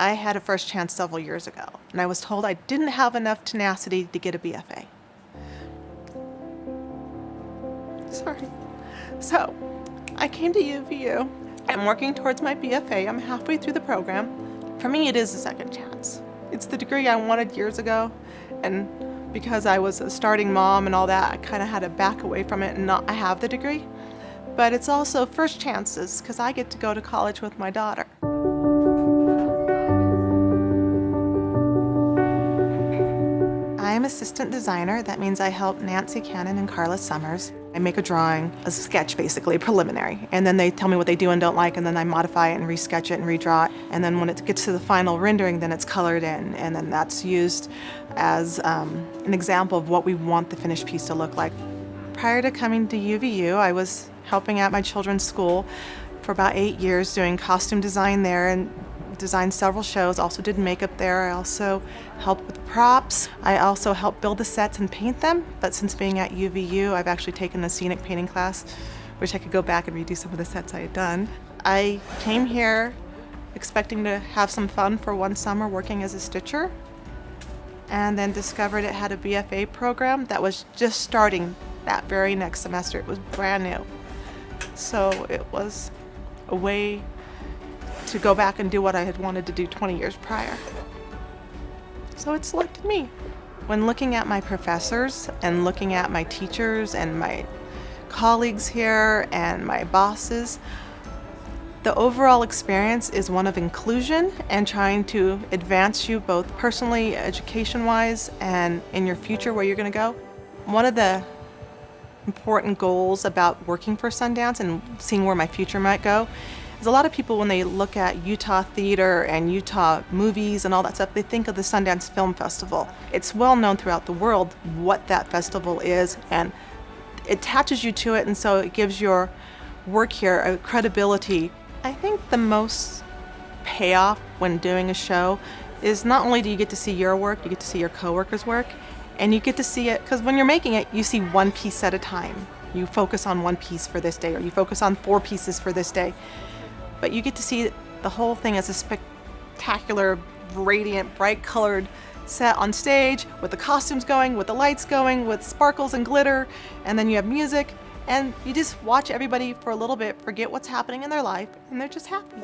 I had a first chance several years ago, and I was told I didn't have enough tenacity to get a BFA. Sorry. So, I came to UVU. I'm working towards my BFA. I'm halfway through the program. For me, it is a second chance. It's the degree I wanted years ago, and because I was a starting mom and all that, I kind of had to back away from it and not have the degree. But it's also first chances, because I get to go to college with my daughter. I'm assistant designer. That means I help Nancy Cannon and Carla Summers. I make a drawing, a sketch basically, preliminary, and then they tell me what they do and don't like, and then I modify it and resketch it and redraw it. And then when it gets to the final rendering, then it's colored in, and then that's used as an example of what we want the finished piece to look like. Prior to coming to UVU, I was helping at my children's school for about 8 years doing costume design there and designed several shows, also did makeup there. I also helped with props. I also helped build the sets and paint them, but since being at UVU, I've actually taken the scenic painting class. Wish I could go back and redo some of the sets I had done. I came here expecting to have some fun for one summer working as a stitcher, and then discovered it had a BFA program that was just starting that very next semester. It was brand new. So it was a way to go back and do what I had wanted to do 20 years prior. So it selected me. When looking at my professors and looking at my teachers and my colleagues here and my bosses, the overall experience is one of inclusion and trying to advance you both personally, education-wise, and in your future where you're going to go. One of the important goals about working for Sundance and seeing where my future might go is a lot of people, when they look at Utah theater and Utah movies and all that stuff, they think of the Sundance Film Festival. It's well known throughout the world what that festival is, and it attaches you to it, and so it gives your work here a credibility. I think the most payoff when doing a show is not only do you get to see your work, you get to see your coworkers' work, and you get to see it, because when you're making it, you see one piece at a time. You focus on one piece for this day, or you focus on 4 pieces for this day. But you get to see the whole thing as a spectacular, radiant, bright-colored set on stage, with the costumes going, with the lights going, with sparkles and glitter, and then you have music, and you just watch everybody for a little bit forget what's happening in their life, and they're just happy.